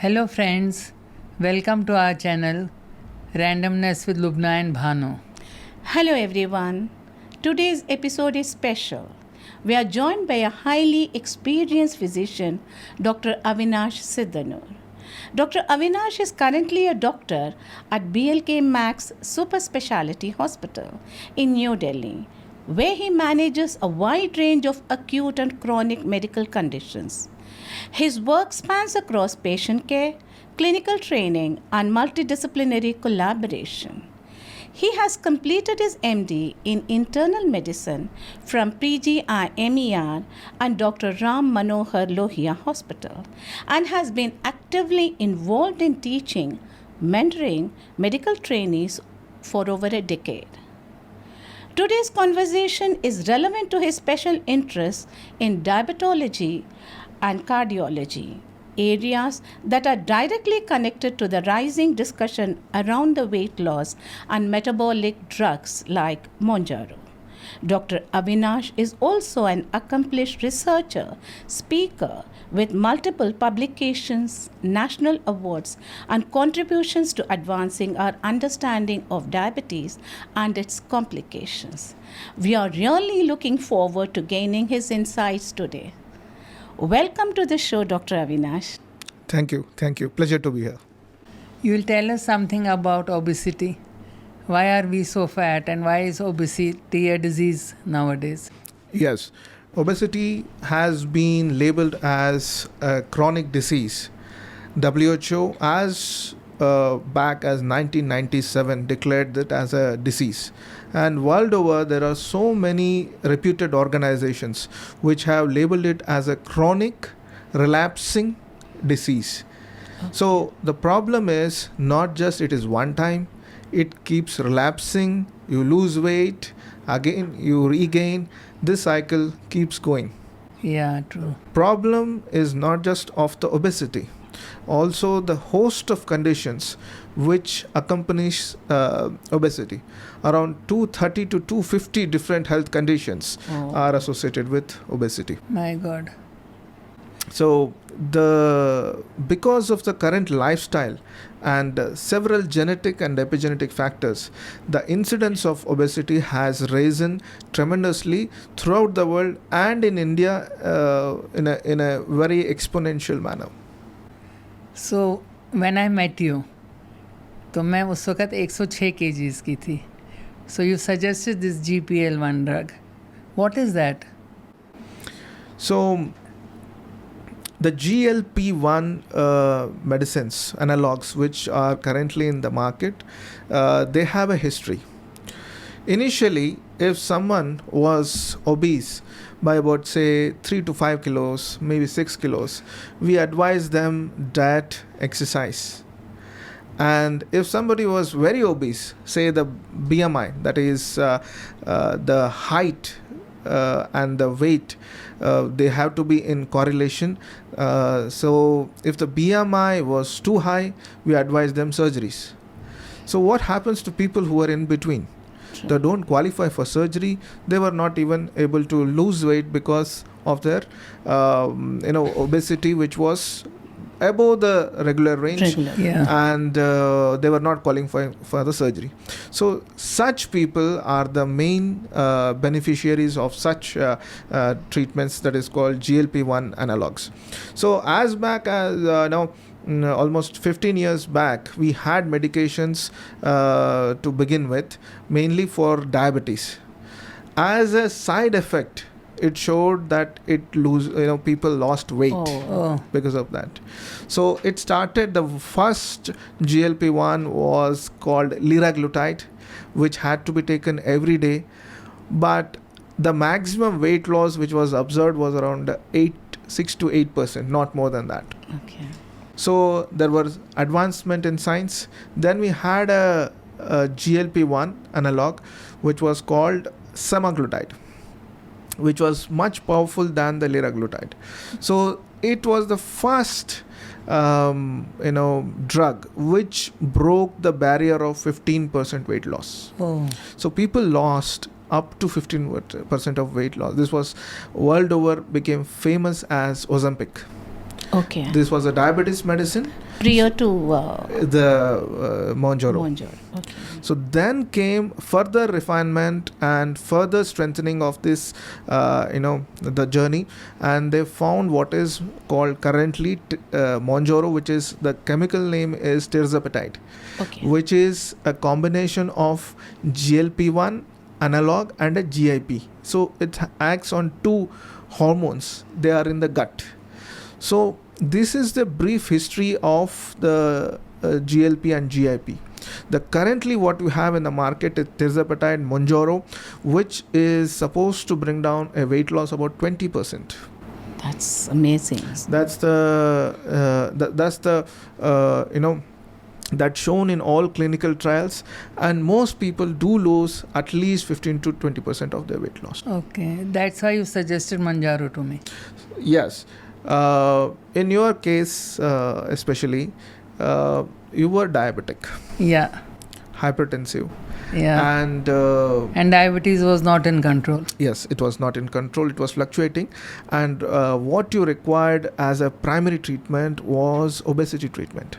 Hello friends, welcome to our channel Randomness with Lubna and Banu. Hello everyone. Today's episode is special. We are joined by a highly experienced physician, Dr. Avinash Siddanoor. Dr. Avinash is currently a doctor at BLK Max Super Speciality Hospital in New Delhi, where he manages a wide range of acute and chronic medical conditions. His work spans across patient care, clinical training, and multidisciplinary collaboration. He has completed his MD in internal medicine from PGI-MER and Dr. Ram Manohar Lohia Hospital and has been actively involved in teaching, mentoring medical trainees for over a decade. Today's conversation is relevant to his special interests in diabetology and cardiology, areas that are directly connected to the rising discussion around the weight loss and metabolic drugs like Mounjaro. Dr. Avinash is also an accomplished researcher, speaker with multiple publications, national awards, and contributions to advancing our understanding of diabetes and its complications. We are really looking forward to gaining his insights today. Welcome to the show, Dr. Avinash. Thank you. Pleasure to be here. You will tell us something about obesity. Why are we so fat and why is obesity a disease nowadays? Yes, obesity has been labeled as a chronic disease. WHO, as back as 1997, declared it as a disease. And world over, there are so many reputed organizations which have labeled it as a chronic relapsing disease. Okay. So the problem is not just it is one time, it keeps relapsing, you lose weight, again you regain, this cycle keeps going. Yeah, true. Problem is not just of the obesity, also the host of conditions which accompanies obesity. Around 230 to 250 different health conditions are associated with obesity. My God. So because of the current lifestyle and several genetic and epigenetic factors, the incidence of obesity has risen tremendously throughout the world and in India in a very exponential manner. So, when I met you, तो मैं उस वक़्त 106 kgs की थी. So you suggested this GLP-1 drug. What is that? So the GLP-1 medicines, analogs, which are currently in the market, they have a history. Initially, if someone was obese by about, say, 3 to 5 kilos, maybe 6 kilos, we advise them diet, exercise. And if somebody was very obese, say the BMI, that is the height and the weight, they have to be in correlation. So if the BMI was too high, we advise them surgeries. So what happens to people who are in between? Sure. They don't qualify for surgery. They were not even able to lose weight because of their obesity, which was above the regular range. Yeah. And they were not qualifying for the surgery. So such people are the main beneficiaries of such treatments, that is called GLP-1 analogs. So as back as almost 15 years back, we had medications to begin with, mainly for diabetes. As a side effect, it showed that people lost weight because of that. So it started, the first GLP-1 was called liraglutide, which had to be taken every day. But the maximum weight loss which was observed was around 6 to 8%, not more than that. Okay. So there was advancement in science. Then we had a GLP-1 analog, which was called semaglutide, which was much powerful than the liraglutide. So it was the first drug which broke the barrier of 15% weight loss. So people lost up to 15% of weight loss. This was world over, became famous as Ozempic. Okay. This was a diabetes medicine, Prior to the Mounjaro. Mounjaro. Okay. So then came further refinement and further strengthening of this, the journey, and they found what is called currently Mounjaro, which is the chemical name is Tirzepatide, Okay. which is a combination of GLP-1 analog and a GIP. So it acts on two hormones. They are in the gut. So this is the brief history of the GLP and GIP. The currently what we have in the market is Tirzepatide, Mounjaro, which is supposed to bring down a weight loss about 20%. That's amazing. That's that's shown in all clinical trials, and most people do lose at least 15 to 20% of their weight loss. Okay, that's why you suggested Mounjaro to me. Yes. In your case, especially, you were diabetic, Yeah, hypertensive, yeah. and diabetes was not in control. yes, it was not in control. It was fluctuating, and what you required as a primary treatment was obesity treatment.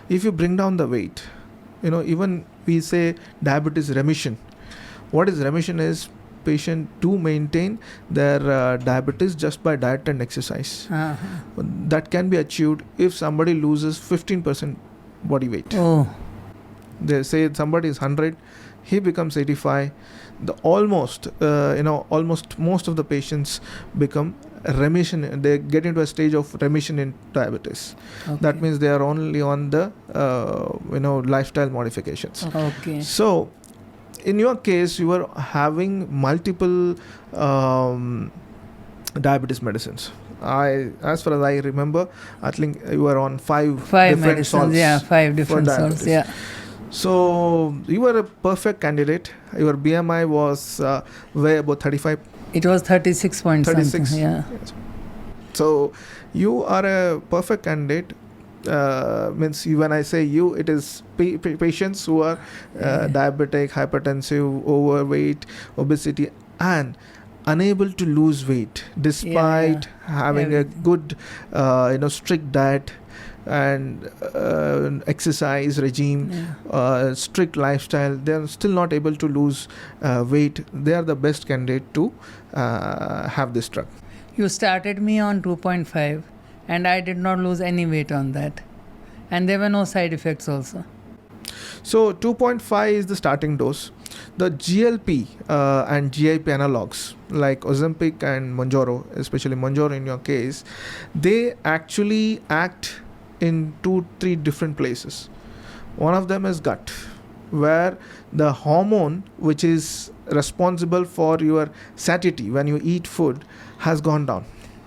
If you bring down the weight, even we say diabetes remission. What is remission is patient to maintain their diabetes just by diet and exercise. Uh-huh. That can be achieved if somebody loses 15% body weight. Oh, They say somebody is 100, he becomes 85. Almost most of the patients become remission. They get into a stage of remission in diabetes. okay. That means they are only on the lifestyle modifications. Okay. So in your case, you were having multiple diabetes medicines. As far as I remember, I think you were on five different medicines. salts. Yeah, 5 different for salts. diabetes. Yeah. So you were a perfect candidate. Your BMI was way about 35. It was 36 point 36. something. Yeah. Yes. So you are a perfect candidate. Means when I say you, it is patients who are diabetic, hypertensive, overweight, obesity, and unable to lose weight despite having a good, strict diet and exercise regime, strict lifestyle. They are still not able to lose weight. They are the best candidate to have this drug. You started me on 2.5 and I did not lose any weight on that. And there were no side effects also. So 2.5 is the starting dose. The GLP and GIP analogs like Ozempic and Mounjaro, especially Mounjaro in your case, they actually act in 2-3 different places. One of them is gut, where the hormone which is responsible for your satiety when you eat food has gone down.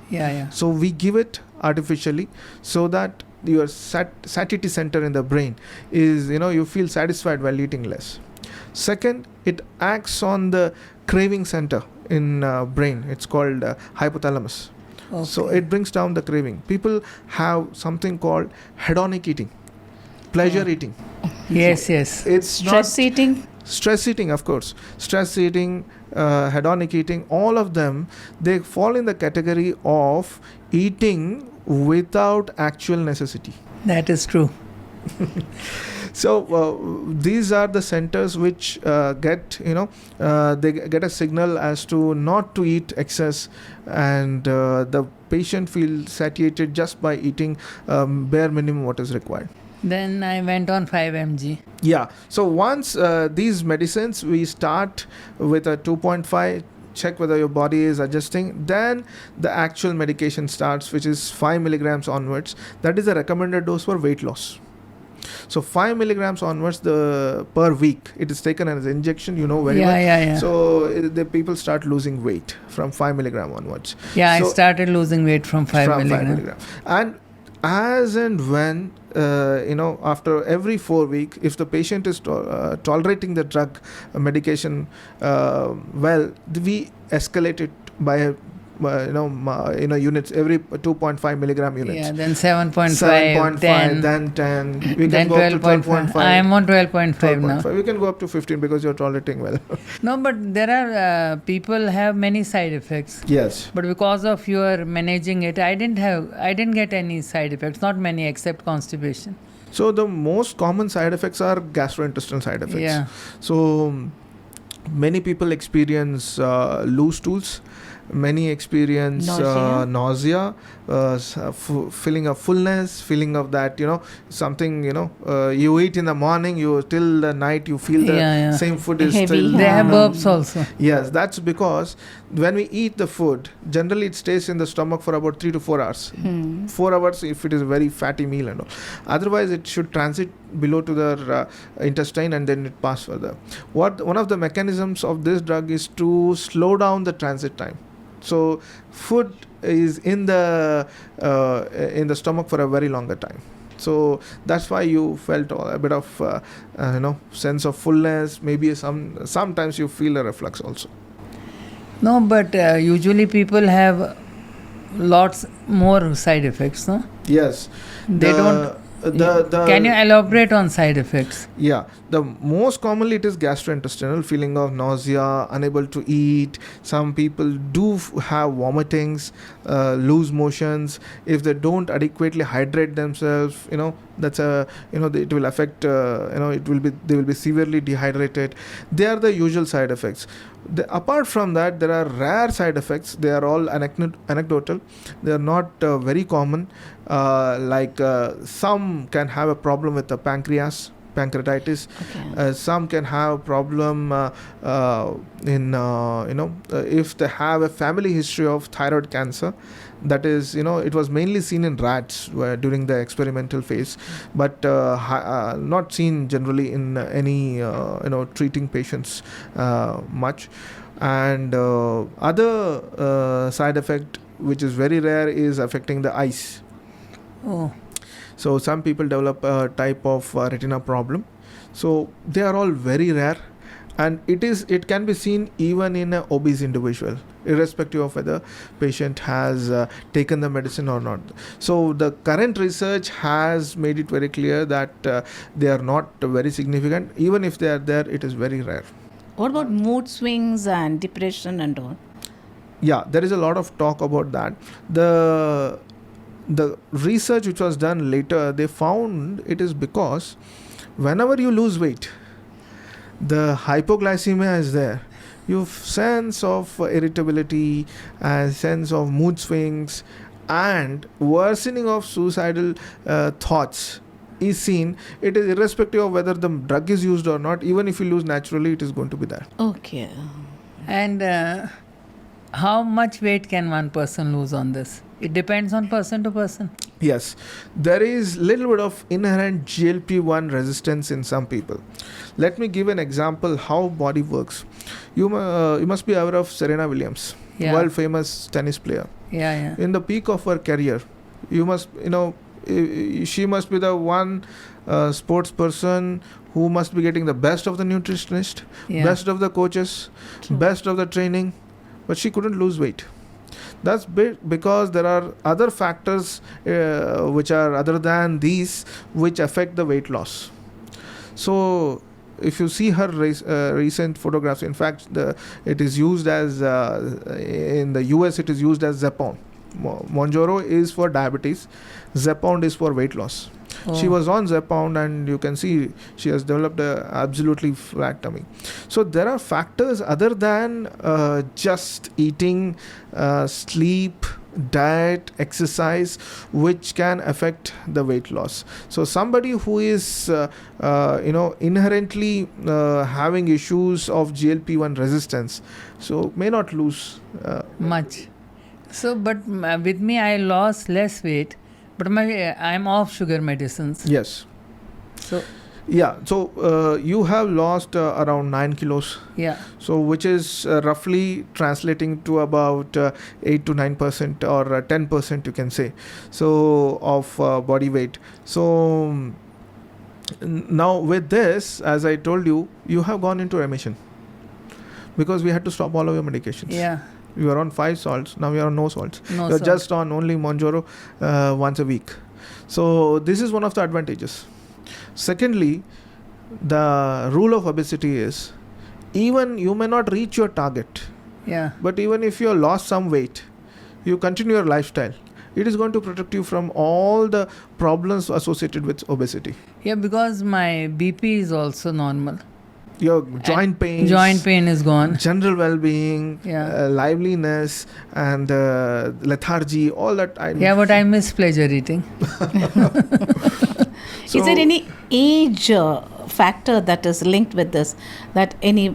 Yeah. So we give it artificially so that your satiety center in the brain is, you feel satisfied while eating less. Second, it acts on the craving center in brain. It's called hypothalamus. Okay. So it brings down the craving. People have something called hedonic eating, pleasure eating. Yes. It's Stress eating. Stress eating, of course. Stress eating, hedonic eating, all of them, they fall in the category of eating without actual necessity. That is true. So these are the centers which get they get a signal as to not to eat excess, and the patient feels satiated just by eating bare minimum what is required. Then I went on 5 mg. Yeah. So once these medicines, we start with a 2.5, check whether your body is adjusting. Then the actual medication starts, which is 5 milligrams onwards. That is the recommended dose for weight loss. So 5 milligrams onwards per week. It is taken as an injection, very well. Yeah. So the people start losing weight from 5 milligram onwards. Yeah, So I started losing weight from 5 milligram. And as and when, after every 4 weeks, if the patient is tolerating the drug medication we escalate it by units, every 2.5 milligram units. Yeah, then 7.5, 7.5, 10, then 10. We then can go up to 12.5. I am on 12.5 now. 12.5. We can go up to 15 because you're tolerating well. No, but there are people have many side effects. Yes. But because of your managing it, I didn't get any side effects. Not many except constipation. So the most common side effects are gastrointestinal side effects. Yeah. So many people experience loose stools. Many experience nausea, feeling of fullness, feeling of that, something, you eat in the morning, till the night you feel the same food is Heavy. still. They have burps also. Yes, that's because when we eat the food, generally it stays in the stomach for about 3 to 4 hours. 4 hours if it is a very fatty meal and all. Otherwise, it should transit below to the intestine and then it pass further. One of the mechanisms of this drug is to slow down the transit time. So food is in the stomach for a very longer time. So that's why you felt a bit of sense of fullness. Maybe sometimes you feel a reflux also. No, but usually people have lots more side effects, no? Yes. They don't. Can you elaborate on side effects? Yeah, the most commonly it is gastrointestinal, feeling of nausea, unable to eat. Some people do have vomitings, loose motions. If they don't adequately hydrate themselves, that's it will affect. They will be severely dehydrated. They are the usual side effects. Apart from that, there are rare side effects. They are all anecdotal. They are not very common. Some can have a problem with the pancreatitis. Okay. Some can have a problem if they have a family history of thyroid cancer. That is, it was mainly seen in rats during the experimental phase, but not seen generally in any treating patients much. And other side effect which is very rare is affecting the eyes. Oh. So some people develop a type of retina problem. So they are all very rare, and it can be seen even in an obese individual, irrespective of whether patient has taken the medicine or not. So the current research has made it very clear that they are not very significant. Even if they are there, it is very rare. What about mood swings and depression and all? Yeah, there is a lot of talk about that. The research which was done later, they found it is because whenever you lose weight, the hypoglycemia is there. You have sense of irritability, sense of mood swings, and worsening of suicidal thoughts is seen. It is irrespective of whether the drug is used or not. Even if you lose naturally, it is going to be there. Okay. And how much weight can one person lose on this? It depends on person to person. Yes, there is little bit of inherent GLP-1 resistance in some people. Let me give an example how body works. You must be aware of Serena Williams, world famous tennis player. Yeah. In the peak of her career, she must be the one sports person who must be getting the best of the nutritionist, best of the coaches, best of the training, but she couldn't lose weight. That's because there are other factors which are other than these which affect the weight loss. So if you see her recent photographs, in fact, it is used as in the US it is used as Zepbound. Mounjaro is for diabetes, Zepbound is for weight loss. Oh. She was on Zepbound, and you can see she has developed a absolutely flat tummy. So there are factors other than just eating, sleep, diet, exercise, which can affect the weight loss. So somebody who is inherently having issues of GLP-1 resistance, so may not lose much. So, but with me, I lost less weight, but I'm off sugar medicines. Yes. So. Yeah. So you have lost around 9 kilos. Yeah. So which is roughly translating to about 8 to 9% or 10%, you can say. So of body weight. So now with this, as I told you, you have gone into remission because we had to stop all of your medications. Yeah. You are on 5 salts. Now you are on no salts. No You're salt. just on only Mounjaro once a week. So this is one of the advantages. Secondly, the rule of obesity is, even you may not reach your target, Yeah. but even if you lost some weight, you continue your lifestyle, it is going to protect you from all the problems associated with obesity. Yeah, because my BP is also normal. Your joint pain, Joint pain is gone. general well-being, Yeah. liveliness, and lethargy, all that. Yeah, but I miss pleasure eating. Is there any age factor that is linked with this, that any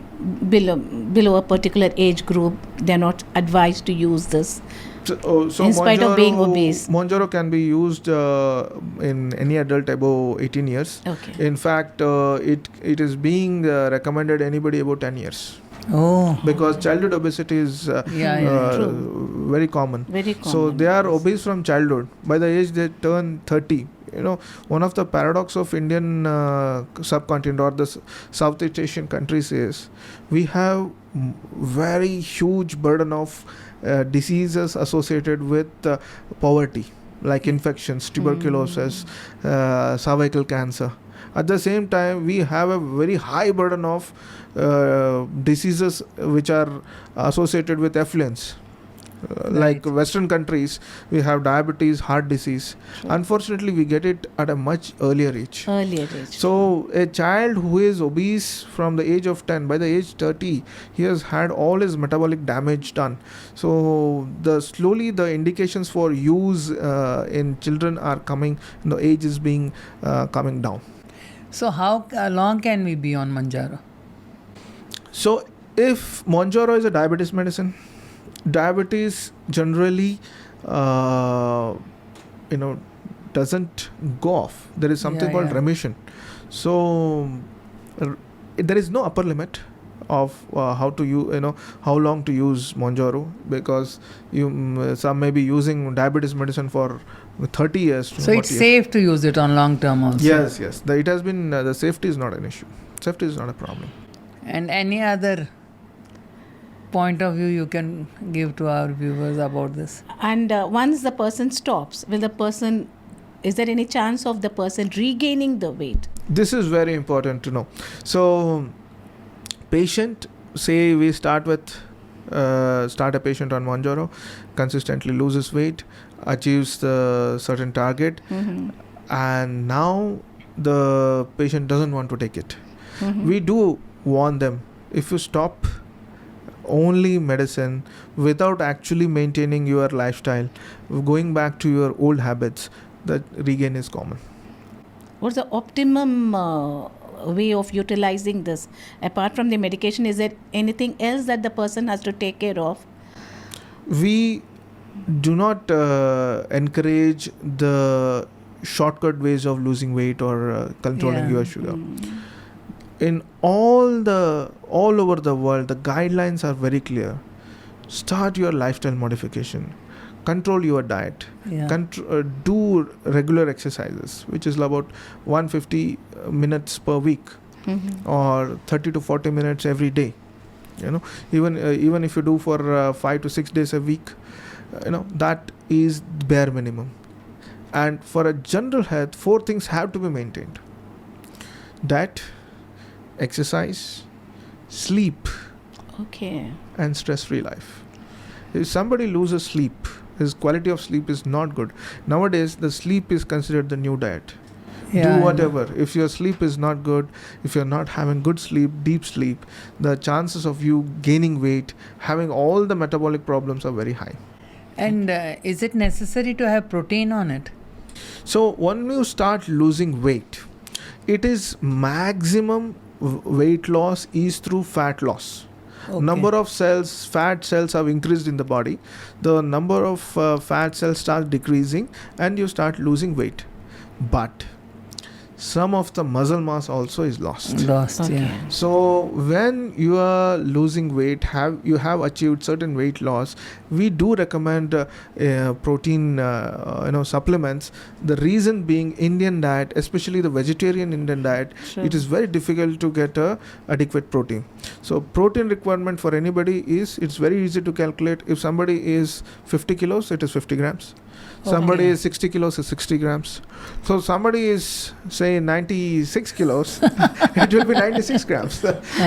below a particular age group, they're not advised to use this? So in spite of being obese? Mounjaro can be used in any adult above 18 years. Okay. In fact, it is being recommended anybody above 10 years. Oh. Because childhood obesity is True. very common. Very common. So they are yes. obese from childhood. By the age they turn 30, one of the paradox of Indian subcontinent or the Southeast Asian countries is we have very huge burden of diseases associated with poverty, like infections, tuberculosis, cervical cancer. At the same time, we have a very high burden of diseases which are associated with affluence. Like Western countries, we have diabetes, heart disease. Sure. Unfortunately, we get it at a much earlier age. So a child who is obese from the age of 10, by the age 30, he has had all his metabolic damage done. So slowly the indications for use in children are coming, the age is being coming down. So how long can we be on Mounjaro? So if Mounjaro is a diabetes medicine, diabetes generally doesn't go off. There is something called remission. So there is no upper limit of how long to use Mounjaro, because some may be using diabetes medicine for 30 years. So it's safe to use it on long term also? Yes. It has been, the safety is not an issue. Safety is not a problem. And any other point of view you can give to our viewers about this? And once the person stops, is there any chance of the person regaining the weight? This is very important to know. So patient, say we start a patient on Mounjaro, consistently loses weight, achieves the certain target, and now the patient doesn't want to take it. We do warn them, if you stop only medicine without actually maintaining your lifestyle, going back to your old habits, the regain is common. What's the optimum way of utilizing this? Apart from the medication, is there anything else that the person has to take care of? We do not encourage the shortcut ways of losing weight or controlling your sugar. In all over the world, the guidelines are very clear. Start your lifestyle modification. Control your diet. Do regular exercises, which is about 150 minutes per week, or 30 to 40 minutes every day. Even if you do for 5 to 6 days a week, that is bare minimum. And for a general health, 4 things have to be maintained: diet, exercise, sleep, and stress-free life. If somebody loses sleep, his quality of sleep is not good. Nowadays, the sleep is considered the new diet. Do whatever. If your sleep is not good, if you're not having good sleep, deep sleep, the chances of you gaining weight, having all the metabolic problems are very high. And is it necessary to have protein on it? So when you start losing weight, it is maximum weight loss is through fat loss. Number of fat cells have increased in the body. The number of fat cells starts decreasing and you start losing weight. But some of the muscle mass also is lost. Lost, yeah. So when you are losing weight, you have achieved certain weight loss, we do recommend protein supplements. The reason being, Indian diet, especially the vegetarian Indian diet, Sure. it is very difficult to get adequate protein. So protein requirement for anybody it's very easy to calculate. If somebody is 50 kilos, it is 50 grams. Somebody Okay. is 60 kilos is 60 grams. So somebody is, say, 96 kilos, it will be 96 grams.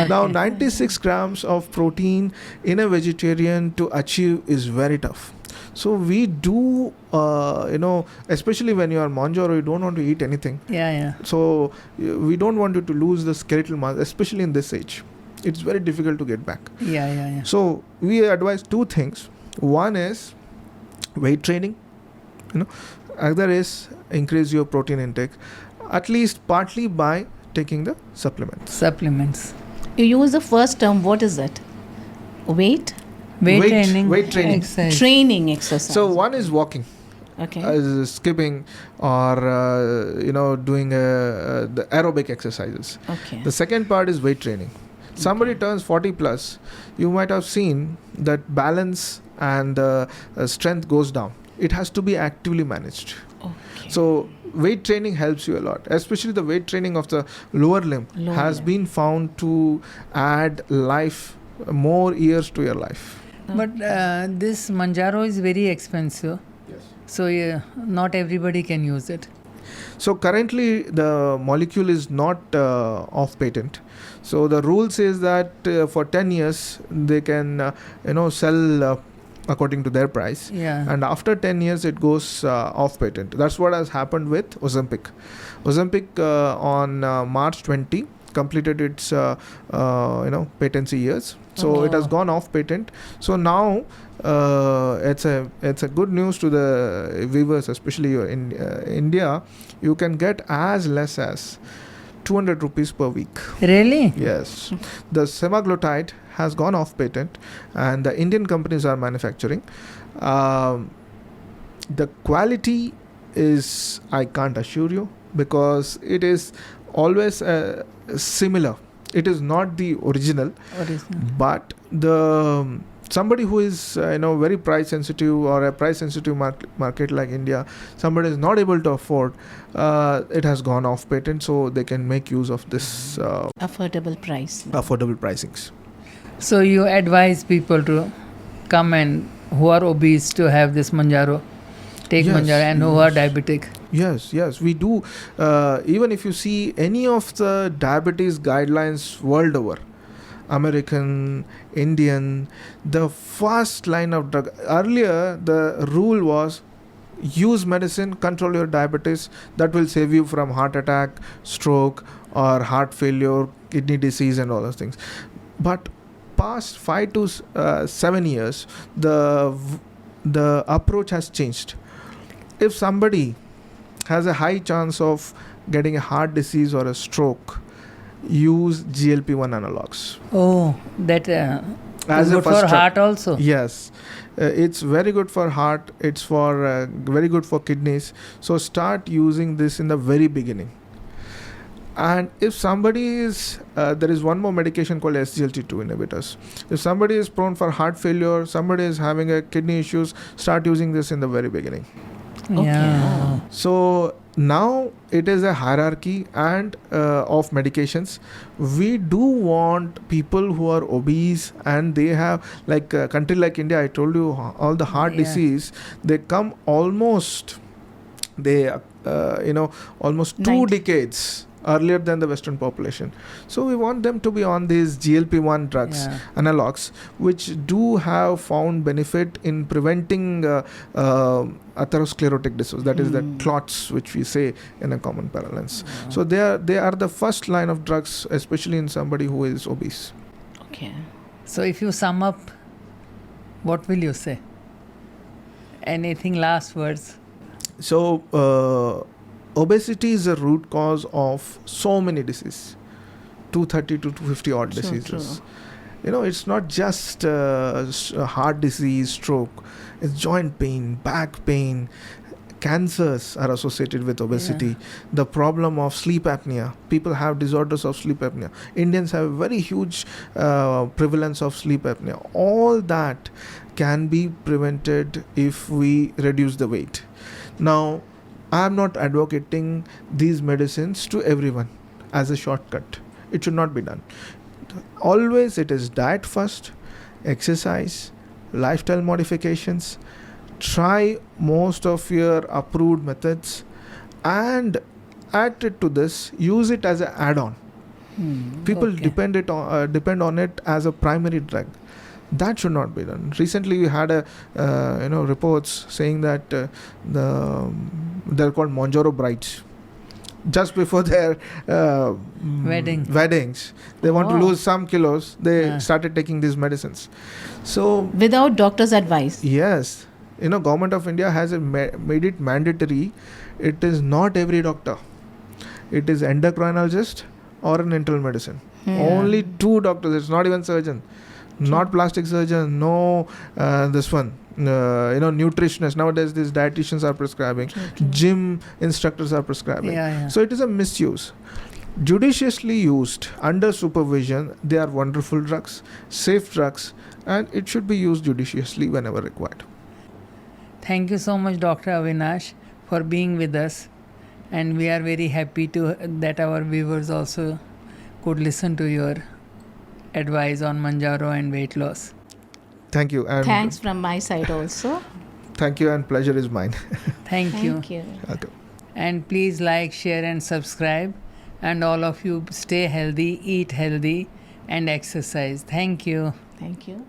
Now, 96 grams of protein in a vegetarian to achieve is very tough. So we do, especially when you are Mounjaro, you don't want to eat anything. Yeah. So we don't want you to lose the skeletal mass, especially in this age. It's very difficult to get back. Yeah. So we advise two things. One is weight training. Other is increase your protein intake, at least partly by taking the supplements. You use the first term. What is it? Weight Weight training. Exercise. training exercise. So one is walking, Okay. skipping, or doing the aerobic exercises. Okay. The second part is weight training. Somebody turns 40 plus, you might have seen that balance and strength goes down. It has to be actively managed. Okay. So weight training helps you a lot, especially the weight training of the lower limb has been found to add more years to your life. But this Mounjaro is very expensive. Yes. So not everybody can use it. So currently the molecule is not off patent. So the rule says that for 10 years they can sell according to their price. Yeah. And after 10 years it goes off patent. That's what has happened with Ozempic. Ozempic on March 20 completed its patency years. So it has gone off patent. So now it's a good news to the viewers, especially in India. You can get as less as 200 rupees per week. Really? Yes. The semaglutide has gone off patent and the Indian companies are manufacturing. The quality is, I can't assure you, because it is always similar. It is not the original. But somebody who is very price sensitive, or a price sensitive market like India, somebody is not able to afford, it has gone off patent, so they can make use of this Affordable price. affordable pricings. So you advise people to come and who are obese to have this Mounjaro, take Yes, Mounjaro, and who are diabetic. Yes, we do. Even if you see any of the diabetes guidelines world over, American, Indian, the first line of drug. Earlier, the rule was use medicine, control your diabetes. That will save you from heart attack, stroke, or heart failure, kidney disease, and all those things. But past 5 to 7 years, the approach has changed. If somebody has a high chance of getting a heart disease or a stroke, use GLP-1 analogs. Oh, that As is a good first for step. heart also. Yes, it's very good for heart. It's for very good for kidneys. So start using this in the very beginning. And if somebody is, there is one more medication called SGLT2 inhibitors. If somebody is prone for heart failure, somebody is having a kidney issues, start using this in the very beginning. Yeah. So now it is a hierarchy and of medications. We do want people who are obese and they have, like a country like India, I told you all the heart disease, they come almost almost 2 90. decades earlier than the Western population. So we want them to be on these GLP-1 drugs, analogs, which do have found benefit in preventing atherosclerotic disorders, that is the clots which we say in a common parlance. So they are the first line of drugs, especially in somebody who is obese. Okay. So if you sum up, what will you say? Anything, last words? So obesity is a root cause of so many diseases, 230 to 250 odd diseases. It's not just heart disease, stroke. It's joint pain, back pain, cancers are associated with obesity, the problem of sleep apnea. People have disorders of sleep apnea. Indians have a very huge prevalence of sleep apnea. All that can be prevented if we reduce the weight. Now, I am not advocating these medicines to everyone as a shortcut. It should not be done. Always it is diet first, exercise, lifestyle modifications. Try most of your approved methods and add it to this. Use it as an add-on. People depend on it as a primary drug. That should not be done. Recently, we had reports saying that they're called Mounjaro brides. Just before their weddings, they want to lose some kilos. They started taking these medicines. So without doctor's advice. Yes, Government of India has made it mandatory. It is not every doctor. It is endocrinologist or an internal medicine. Only 2 doctors. It's not even surgeon. Not plastic surgeon, no this one, nutritionists. Nowadays, these dietitians are prescribing. Gym instructors are prescribing. So it is a misuse. Judiciously used, under supervision, they are wonderful drugs, safe drugs, and it should be used judiciously whenever required. Thank you so much, Dr. Avinash, for being with us. And we are very happy that our viewers also could listen to your advice on Mounjaro and weight loss. Thank you. And thanks from my side also. Thank you, and pleasure is mine. Thank you. Okay. And please like, share and subscribe. And all of you stay healthy, eat healthy and exercise. Thank you. Thank you.